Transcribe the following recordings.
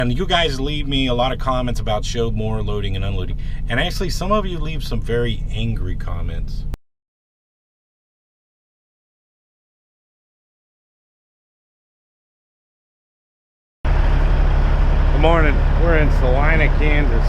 And you guys leave me a lot of comments about show more loading and unloading. And actually, some of you leave some very angry comments. Good morning. We're in Salina, Kansas.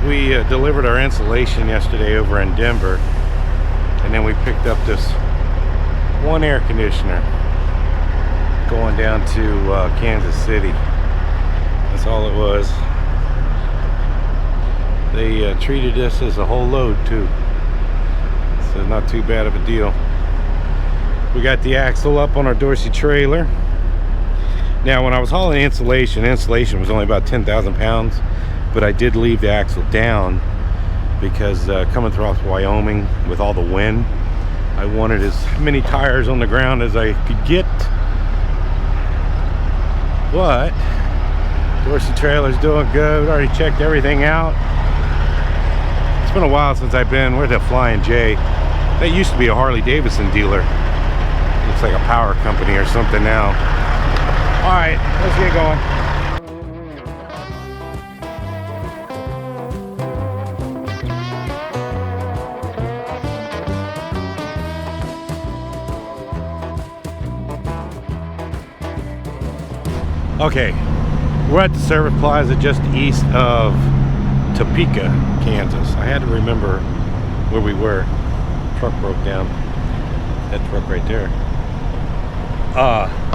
We delivered our insulation yesterday over in Denver. And then we picked up this one air conditioner going down to Kansas City. That's all it was. They treated this as a whole load too, so not too bad of a deal. We got the axle up on our Dorsey trailer. Now when I was hauling insulation was only about 10,000 pounds, but I did leave the axle down because coming through Wyoming with all the wind, I wanted as many tires on the ground as I could get. But Dorsey trailer's doing good. Already checked everything out. It's been a while since I've been. We're at Flying J. That used to be a Harley Davidson dealer. Looks like a power company or something now. All right, let's get going. Okay, we're at the service plaza just east of Topeka, Kansas. I had to remember where we were. Truck broke down. That truck right there.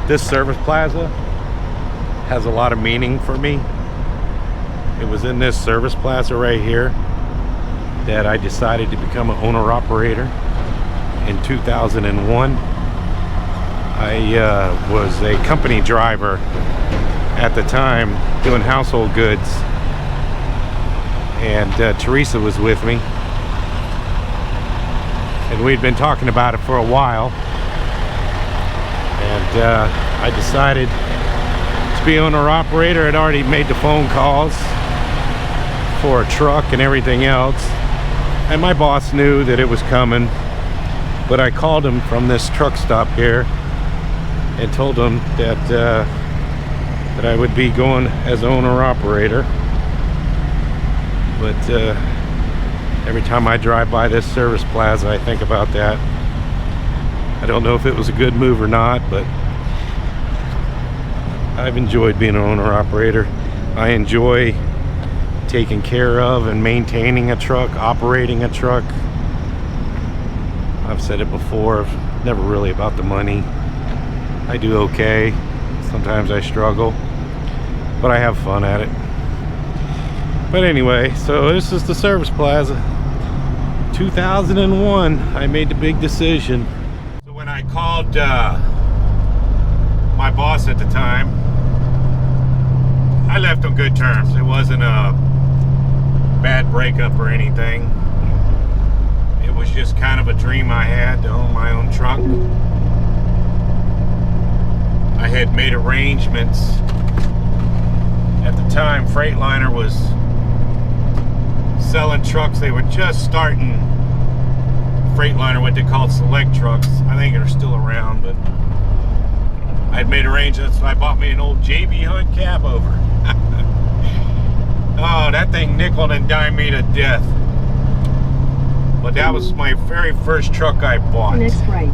This service plaza has a lot of meaning for me. It was in this service plaza right here that I decided to become an owner-operator in 2001. I was a company driver at the time doing household goods, and Teresa was with me, and we'd been talking about it for a while, and I decided to be owner-operator. I'd already made the phone calls for a truck and everything else, and my boss knew that it was coming, but I called him from this truck stop here and told him that that I would be going as owner-operator. But every time I drive by this service plaza, I think about that. I don't know if it was a good move or not, but I've enjoyed being an owner-operator. I enjoy taking care of and maintaining a truck, operating a truck. I've said it before, never really about the money. I do okay. Sometimes I struggle, but I have fun at it. But anyway, so this is the service plaza. 2001, I made the big decision. So when I called my boss at the time, I left on good terms. It wasn't a bad breakup or anything. It was just kind of a dream I had to own my own truck. I had made arrangements. At the time, Freightliner was selling trucks. They were just starting Freightliner, what they called select trucks. I think they're still around, but I'd made arrangements, so I bought me an old JB Hunt cab over. Oh, that thing nickeled and dimed me to death. But that was my very first truck I bought. Next right.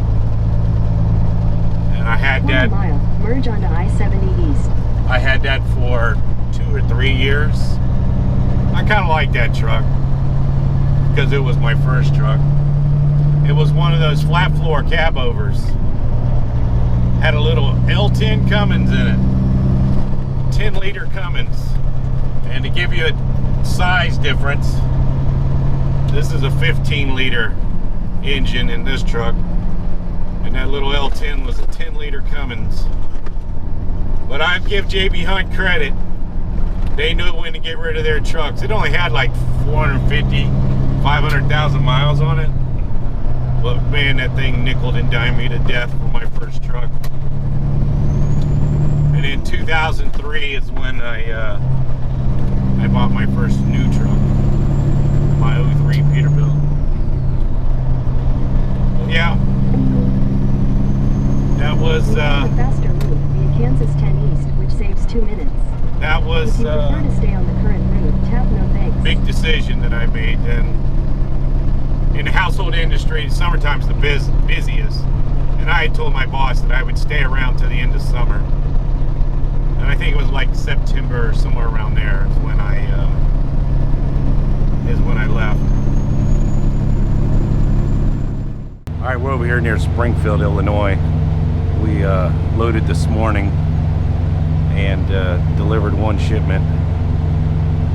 And I had that. 1 mile. Merge onto I-70 East. I had that for 2 or 3 years. I kind of liked that truck because it was my first truck. It was one of those flat floor cab overs. Had a little L10 Cummins in it. 10-liter Cummins. And to give you a size difference, this is a 15-liter engine in this truck. And that little L10 was a 10-liter Cummins. But I'd give JB Hunt credit. They knew when to get rid of their trucks. It only had like 450, 500,000 miles on it. But man, that thing nickeled and dimed me to death for my first truck. And in 2003 is when I bought my first new truck, my 03 Peterbilt. Yeah, that was a faster route via Kansas 10 East, which saves 2 minutes. that was If you prefer to stay on the current route, tap no thanks. big decision that I made. And in the household industry, summertime's the busiest. And I had told my boss that I would stay around till the end of summer. And I think it was like September or somewhere around there is when I left. All right, we're over here near Springfield, Illinois. We loaded this morning and delivered one shipment.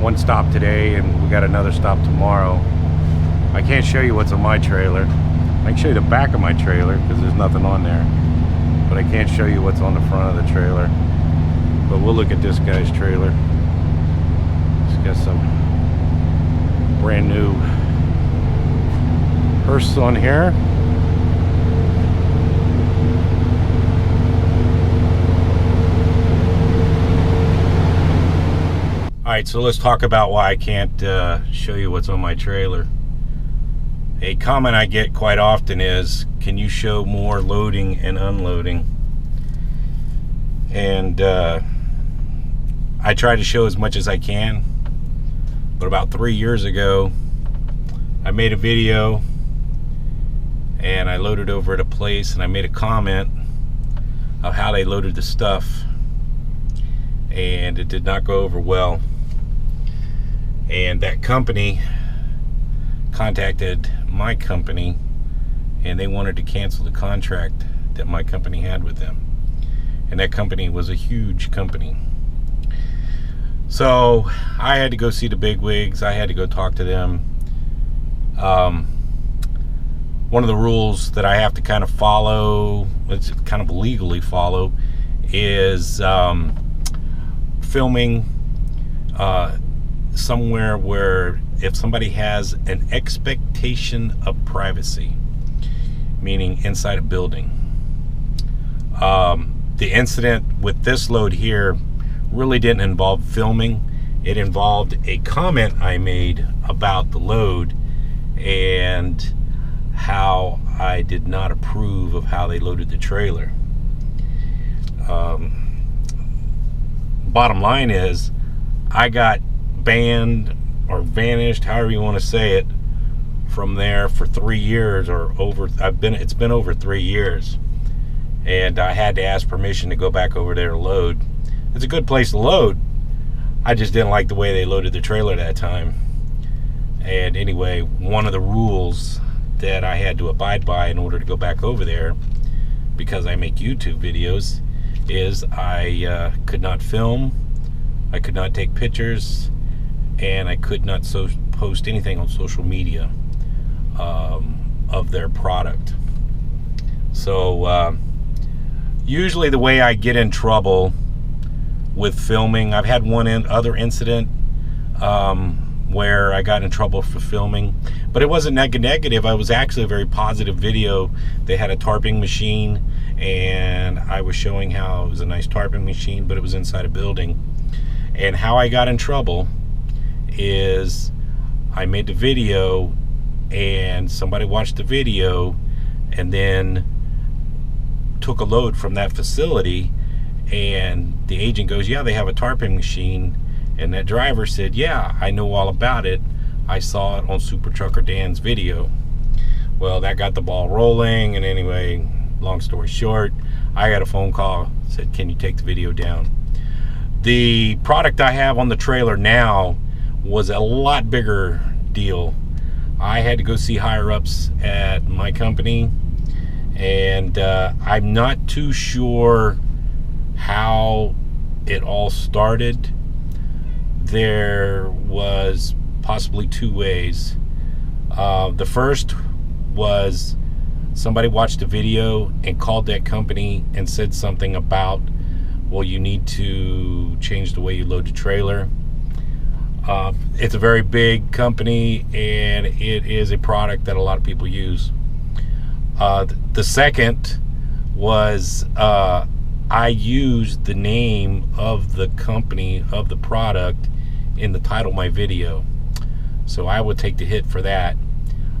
One stop today, and we got another stop tomorrow. I can't show you what's on my trailer. I can show you the back of my trailer because there's nothing on there, but I can't show you what's on the front of the trailer. But we'll look at this guy's trailer. It's got some brand new hearse on here. Alright, so let's talk about why I can't show you what's on my trailer. A comment I get quite often is, can you show more loading and unloading? And I try to show as much as I can, but about 3 years ago I made a video and I loaded over at a place and I made a comment of how they loaded the stuff, and it did not go over well. And that company contacted my company and they wanted to cancel the contract that my company had with them. And that company was a huge company. So I had to go see the bigwigs. I had to go talk to them. One of the rules that I have to kind of follow, let's kind of legally follow, is filming somewhere where if somebody has an expectation of privacy, meaning inside a building. The incident with this load here really didn't involve filming. It involved a comment I made about the load and how I did not approve of how they loaded the trailer. Bottom line is, I got banned or vanished, however you want to say it, from there for 3 years or over. It's been over 3 years, and I had to ask permission to go back over there to load. It's a good place to load. I just didn't like the way they loaded the trailer that time. And anyway, one of the rules that I had to abide by in order to go back over there, because I make YouTube videos, is I could not film, I could not take pictures, and I could not post anything on social media of their product. So usually the way I get in trouble with filming, I've had one other incident where I got in trouble for filming, but it wasn't negative. I was actually a very positive video. They had a tarping machine, and I was showing how it was a nice tarping machine, but it was inside a building. And how I got in trouble is I made the video and somebody watched the video and then took a load from that facility, and the agent goes, yeah, they have a tarping machine. And that driver said, yeah, I know all about it. I saw it on SuperTruckerDan's video. Well, that got the ball rolling, and anyway, long story short, I got a phone call, said, can you take the video down? The product I have on the trailer now was a lot bigger deal. I had to go see higher ups at my company, and I'm not too sure how it all started. There was possibly two ways. The first was somebody watched a video and called that company and said something about, well, you need to change the way you load the trailer. It's a very big company, and it is a product that a lot of people use. The second was I used the name of the company, of the product, in the title of my video. So I would take the hit for that.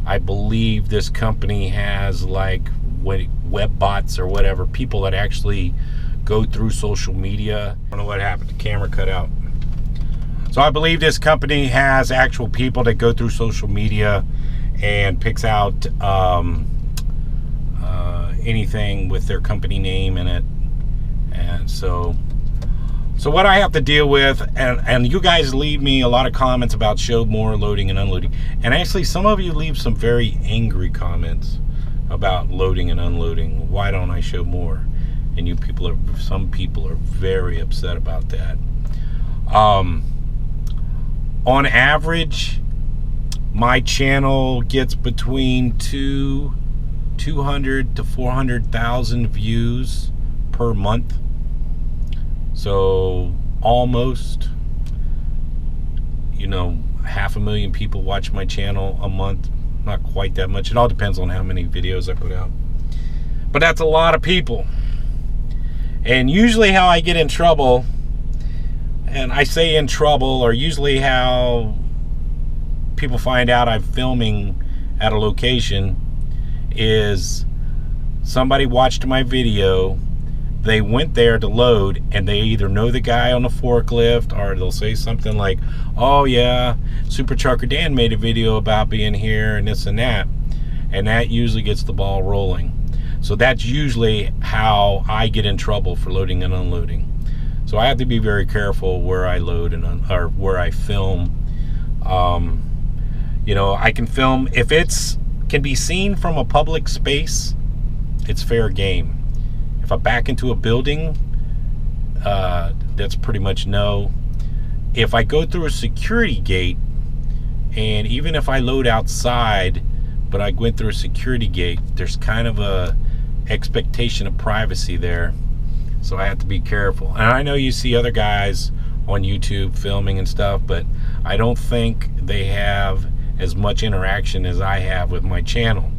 I believe this company has like web bots or whatever, people that actually go through social media. I don't know what happened, the camera cut out. So I believe this company has actual people that go through social media and picks out anything with their company name in it. And so what I have to deal with, and you guys leave me a lot of comments about show more loading and unloading. And actually, some of you leave some very angry comments about loading and unloading. Why don't I show more? And some people are very upset about that. On average, my channel gets between 200 to 400,000 views per month. So almost, 500,000 people watch my channel a month. Not quite that much. It all depends on how many videos I put out. But that's a lot of people. And usually how I get in trouble, and I say in trouble, or usually how people find out I'm filming at a location, is somebody watched my video, they went there to load, and they either know the guy on the forklift, or they'll say something like, oh yeah, SuperTruckerDan made a video about being here and this and that usually gets the ball rolling. So that's usually how I get in trouble for loading and unloading. So I have to be very careful where I load or where I film. I can film if it's can be seen from a public space. It's fair game. If I back into a building, that's pretty much no. If I go through a security gate, and even if I load outside, but I went through a security gate, there's kind of a expectation of privacy there. So I have to be careful. And I know you see other guys on YouTube filming and stuff, but I don't think they have as much interaction as I have with my channel.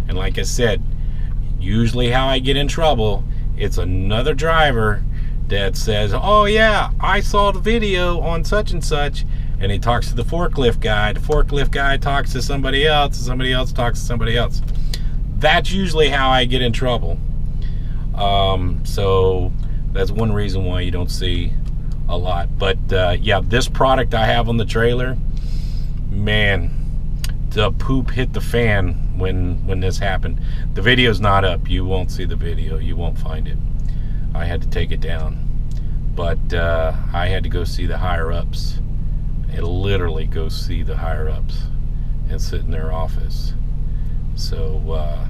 And like I said, usually how I get in trouble, it's another driver that says, oh yeah, I saw the video on such and such, and he talks to the forklift guy. The forklift guy talks to somebody else, and somebody else talks to somebody else. That's usually how I get in trouble. So that's one reason why you don't see a lot. But yeah, this product I have on the trailer, man, the poop hit the fan when this happened. The video's not up. You won't see the video. You won't find it. I had to take it down. But I had to go see the higher-ups. And literally go see the higher-ups and sit in their office. So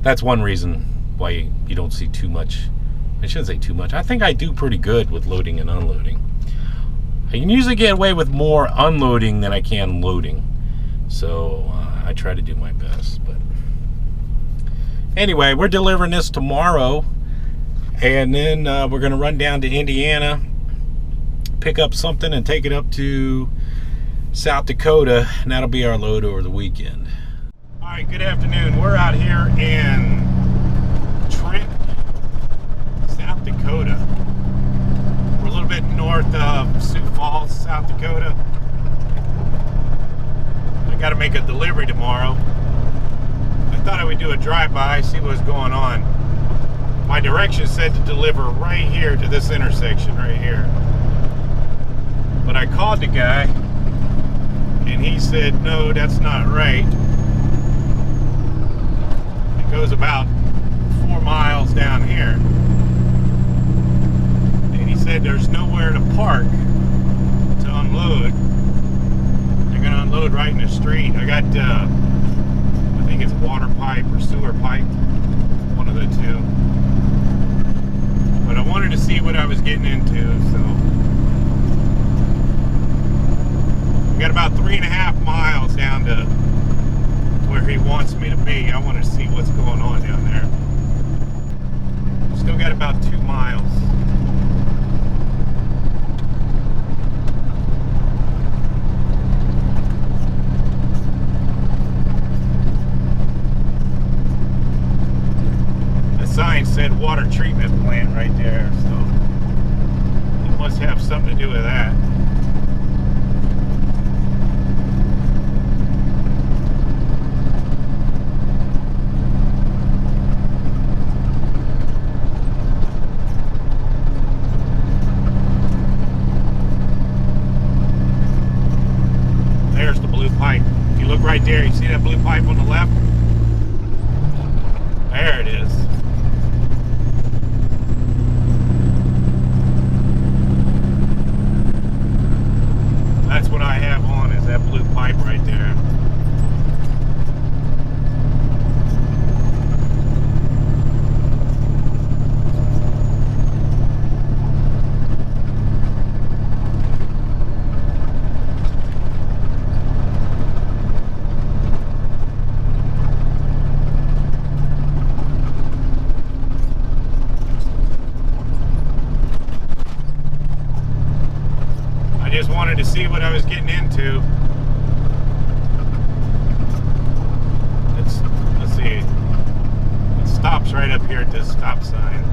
that's one reason why you don't see too much. I shouldn't say too much. I think I do pretty good with loading and unloading. I can usually get away with more unloading than I can loading. So I try to do my best. But anyway, we're delivering this tomorrow. And then we're going to run down to Indiana, pick up something, and take it up to South Dakota. And that'll be our load over the weekend. All right, good afternoon. We're out here in Trent, South Dakota. We're a little bit north of Sioux Falls, South Dakota. I got to make a delivery tomorrow. I thought I would do a drive-by, see what's going on. My directions said to deliver right here to this intersection right here. But I called the guy, and he said, no, that's not right. It goes about 4 miles down here. And he said there's nowhere to park to unload. They're going to unload right in the street. I got, I think it's water pipe or sewer pipe, one of the two. But I wanted to see what I was getting into, so. We got about 3.5 miles down to where he wants me to be. I want to see what's going on down there. Still got about 2 miles. The sign said water treatment plant right there, so it must have something to do with that. right there. You see that blue pipe on the left? There it is. That's what I have on, is that blue pipe right there. Just wanted to see what I was getting into. Let's see. It stops right up here at this stop sign.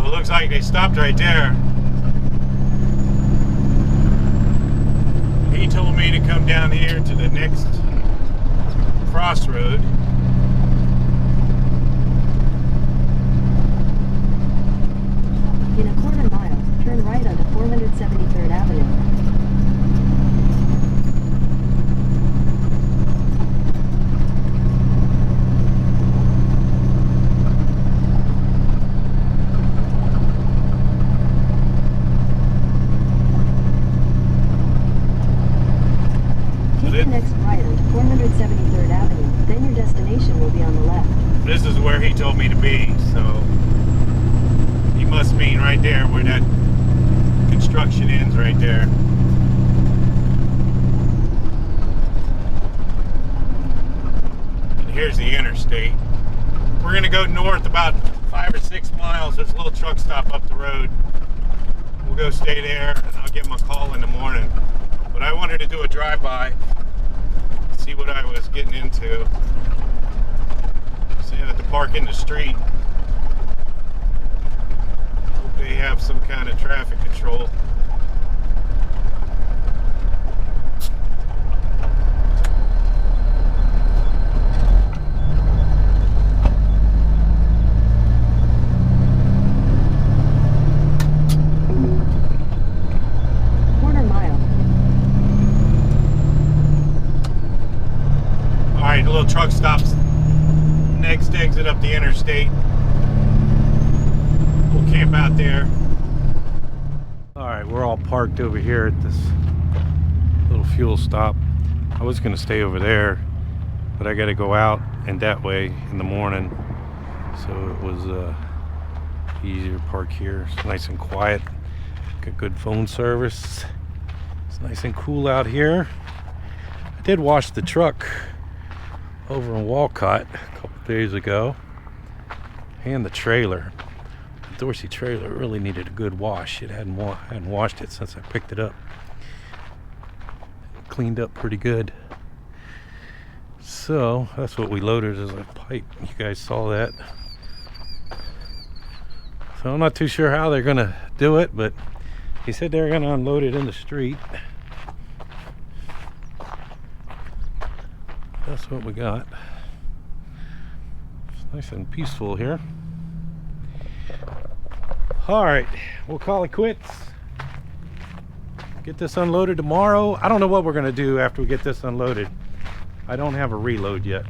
Looks like they stopped right there. He told me to come down here to the next crossroad. In a quarter mile, turn right onto 473rd Avenue. Take the next right onto 473rd Avenue, then your destination will be on the left. This is where he told me to be, so he must mean right there where that construction ends right there. And here's the interstate. We're gonna go north about 5 or 6 miles. There's a little truck stop up the road. We'll go stay there and I'll give him a call in the morning. But I wanted to do a drive-by, see what I was getting into. See, I have to park in the street. Hope they have some kind of traffic control. The little truck stops next exit up the interstate. We'll camp out there. Alright, we're all parked over here at this little fuel stop. I was going to stay over there, but I got to go out and that way in the morning. So it was easier to park here. It's nice and quiet. Got good phone service. It's nice and cool out here. I did wash the truck over in Walcott a couple days ago, and the trailer. The Dorsey trailer really needed a good wash. It hadn't washed it since I picked it up. It cleaned up pretty good. So that's what we loaded as a pipe. You guys saw that. So I'm not too sure how they're gonna do it, but he said they're gonna unload it in the street. That's what we got. It's nice and peaceful here. All right, we'll call it quits. Get this unloaded tomorrow. I don't know what we're gonna do after we get this unloaded. I don't have a reload yet.